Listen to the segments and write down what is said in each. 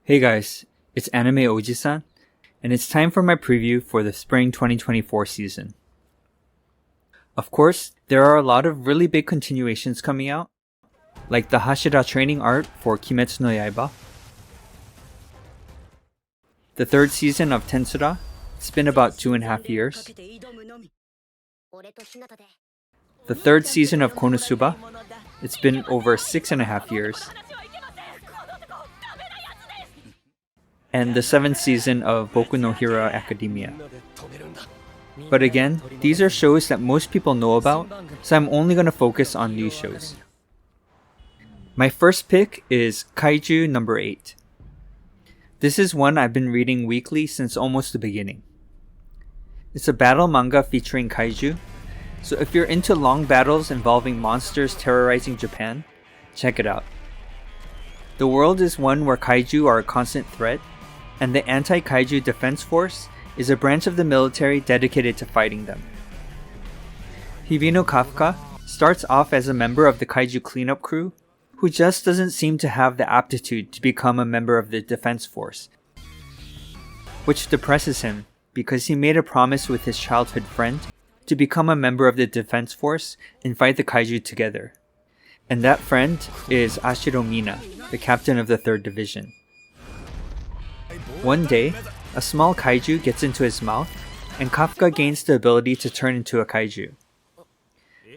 Hey guys, it's Anime OGsan, and it's time for my preview for the spring 2024 season. Of course, there are a lot of really big continuations coming out, like the Hashira training art for Kimetsu no Yaiba, the third season of Tensura. It's been about 2.5 years. The third season of Konosuba. It's been over 6.5 years. And the 7th season of Boku no Hero Academia. But again, these are shows that most people know about, so I'm only going to focus on these shows. My first pick is Kaiju No. 8. This is one I've been reading weekly since almost the beginning. It's a battle manga featuring kaiju, so if you're into long battles involving monsters terrorizing Japan, check it out. The world is one where kaiju are a constant threat, and the Anti-Kaiju Defense Force is a branch of the military dedicated to fighting them. Hibino Kafka starts off as a member of the kaiju cleanup crew, who just doesn't seem to have the aptitude to become a member of the defense force, which depresses him because he made a promise with his childhood friend to become a member of the defense force and fight the kaiju together. And that friend is Ashiro Mina, the captain of the 3rd Division. One day, a small kaiju gets into his mouth, and Kafka gains the ability to turn into a kaiju.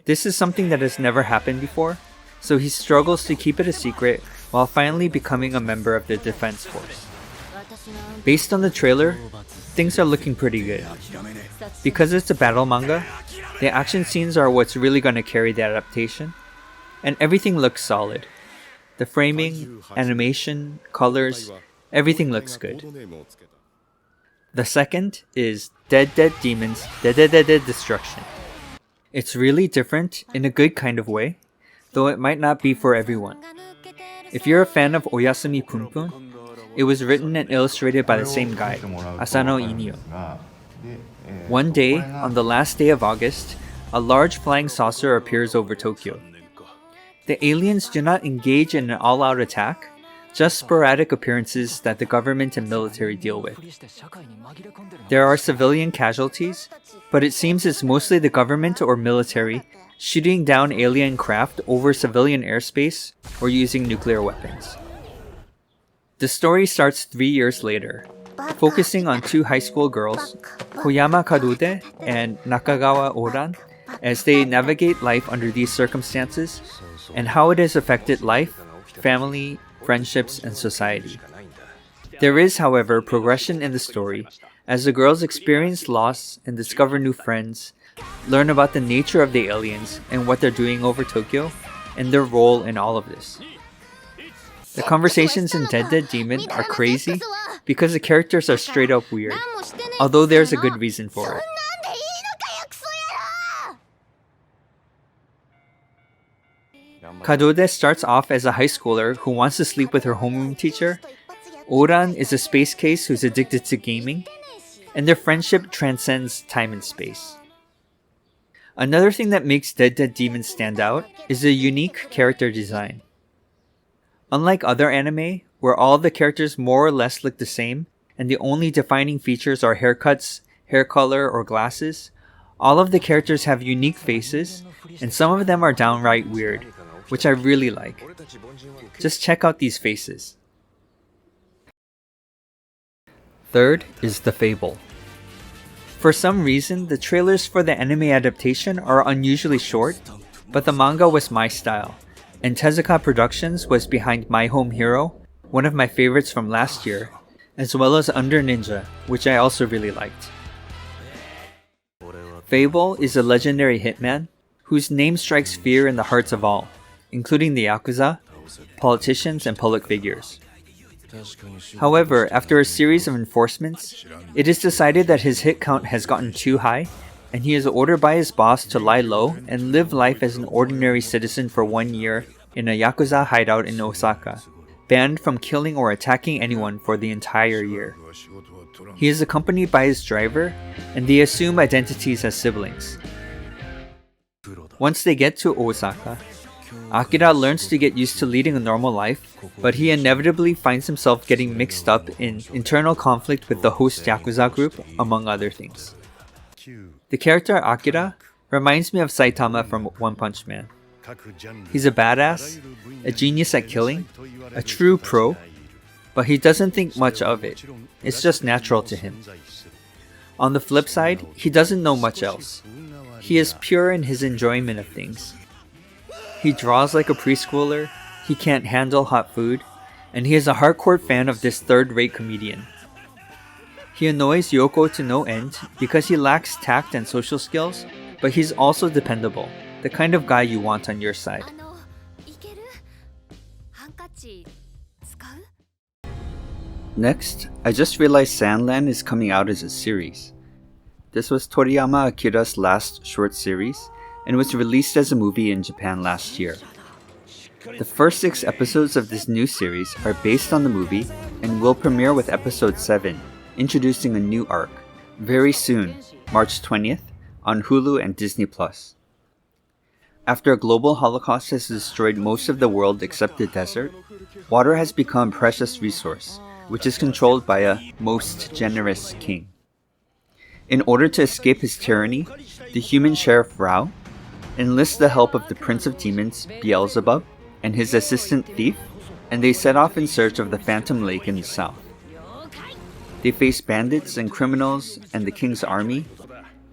This is something that has never happened before, so he struggles to keep it a secret while finally becoming a member of the defense force. Based on the trailer, things are looking pretty good. Because it's a battle manga, the action scenes are what's really going to carry the adaptation, and everything looks solid. The framing, animation, colors, everything looks good. The second is Dead Demon's Dededede Destruction. It's really different in a good kind of way, though it might not be for everyone. If you're a fan of Oyasumi Punpun, it was written and illustrated by the same guy, Asano Inio. One day, on the last day of August, a large flying saucer appears over Tokyo. The aliens do not engage in an all-out attack, just sporadic appearances that the government and military deal with. There are civilian casualties, but it seems it's mostly the government or military shooting down alien craft over civilian airspace or using nuclear weapons. The story starts 3 years later, focusing on 2 high school girls, Koyama Kadode and Nakagawa Oran, as they navigate life under these circumstances and how it has affected life, family, friendships, and society. There is, however, progression in the story as the girls experience loss and discover new friends, learn about the nature of the aliens and what they're doing over Tokyo, and their role in all of this. The conversations in Dead Demon are crazy because the characters are straight up weird, although there's a good reason for it. Kadode starts off as a high schooler who wants to sleep with her homeroom teacher. Oran is a space case who's addicted to gaming, and their friendship transcends time and space. Another thing that makes Dead Demon stand out is the unique character design. Unlike other anime, where all the characters more or less look the same, and the only defining features are haircuts, hair color, or glasses, all of the characters have unique faces, and some of them are downright weird, which I really like. Just check out these faces. Third is the Fable. For some reason, the trailers for the anime adaptation are unusually short, but the manga was my style, and Tezuka Productions was behind My Home Hero, one of my favorites from last year, as well as Under Ninja, which I also really liked. Fable is a legendary hitman whose name strikes fear in the hearts of all, including the Yakuza, politicians, and public figures. However, after a series of enforcements, it is decided that his hit count has gotten too high, and he is ordered by his boss to lie low and live life as an ordinary citizen for 1 year in a Yakuza hideout in Osaka, banned from killing or attacking anyone for the entire year. He is accompanied by his driver, and they assume identities as siblings. Once they get to Osaka, Akira learns to get used to leading a normal life, but he inevitably finds himself getting mixed up in internal conflict with the host Yakuza group, among other things. The character Akira reminds me of Saitama from One Punch Man. He's a badass, a genius at killing, a true pro, but he doesn't think much of it. It's just natural to him. On the flip side, he doesn't know much else. He is pure in his enjoyment of things. He draws like a preschooler, he can't handle hot food, and he is a hardcore fan of this third-rate comedian. He annoys Yoko to no end because he lacks tact and social skills, but he's also dependable, the kind of guy you want on your side. Next, I just realized Sandland is coming out as a series. This was Toriyama Akira's last short series, and was released as a movie in Japan last year. The first 6 episodes of this new series are based on the movie, and will premiere with episode 7, introducing a new arc, very soon, March 20th, on Hulu and Disney+. After a global holocaust has destroyed most of the world except the desert, water has become a precious resource, which is controlled by a most generous king. In order to escape his tyranny, the human sheriff Rao enlists the help of the Prince of Demons, Beelzebub, and his assistant Thief, and they set off in search of the Phantom Lake in the south. They face bandits and criminals and the king's army,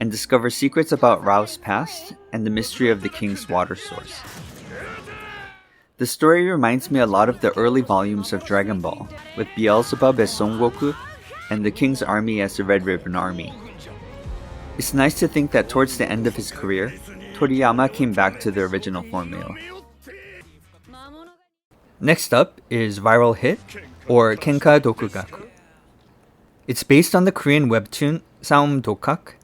and discover secrets about Rao's past and the mystery of the king's water source. The story reminds me a lot of the early volumes of Dragon Ball, with Beelzebub as Son Goku and the king's army as the Red Ribbon Army. It's nice to think that towards the end of his career, Toriyama came back to the original formula. Next up is Viral Hit, or Kenka Dokugaku. It's based on the Korean webtoon Ssaum Dokhak,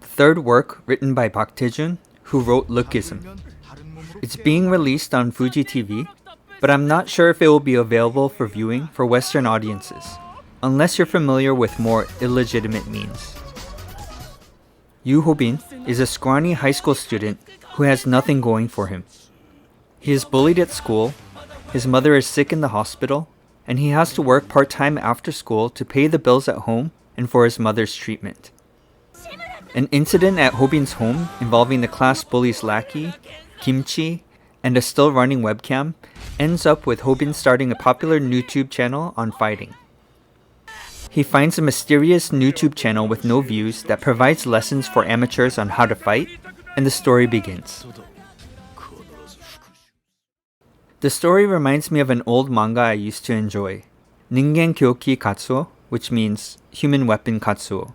the third work written by Park Tae-jun, who wrote Lookism. It's being released on Fuji TV, but I'm not sure if it will be available for viewing for Western audiences, unless you're familiar with more illegitimate means. Yoo Ho-bin is a scrawny high school student who has nothing going for him. He is bullied at school, his mother is sick in the hospital, and he has to work part-time after school to pay the bills at home and for his mother's treatment. An incident at Ho-bin's home involving the class bully's lackey, Kimchi, and a still-running webcam ends up with Ho-bin starting a popular YouTube channel on fighting. He finds a mysterious YouTube channel with no views that provides lessons for amateurs on how to fight, and the story begins. The story reminds me of an old manga I used to enjoy, Ningen Kyoki Katsuo, which means Human Weapon Katsuo.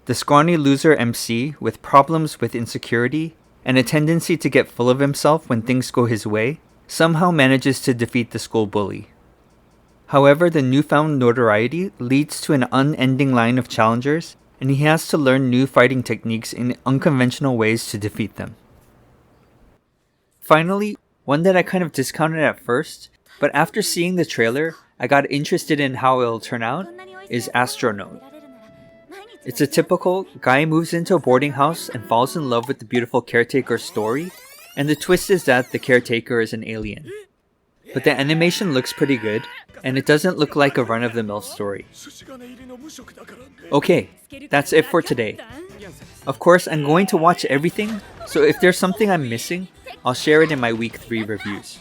The scrawny loser MC with problems with insecurity and a tendency to get full of himself when things go his way somehow manages to defeat the school bully. However, the newfound notoriety leads to an unending line of challengers, and he has to learn new fighting techniques in unconventional ways to defeat them. Finally, one that I kind of discounted at first, but after seeing the trailer, I got interested in how it'll turn out, is Astro Note. It's a typical guy moves into a boarding house and falls in love with the beautiful caretaker story, and the twist is that the caretaker is an alien. But the animation looks pretty good, and it doesn't look like a run-of-the-mill story. Okay, that's it for today. Of course, I'm going to watch everything, so if there's something I'm missing, I'll share it in my week 3 reviews.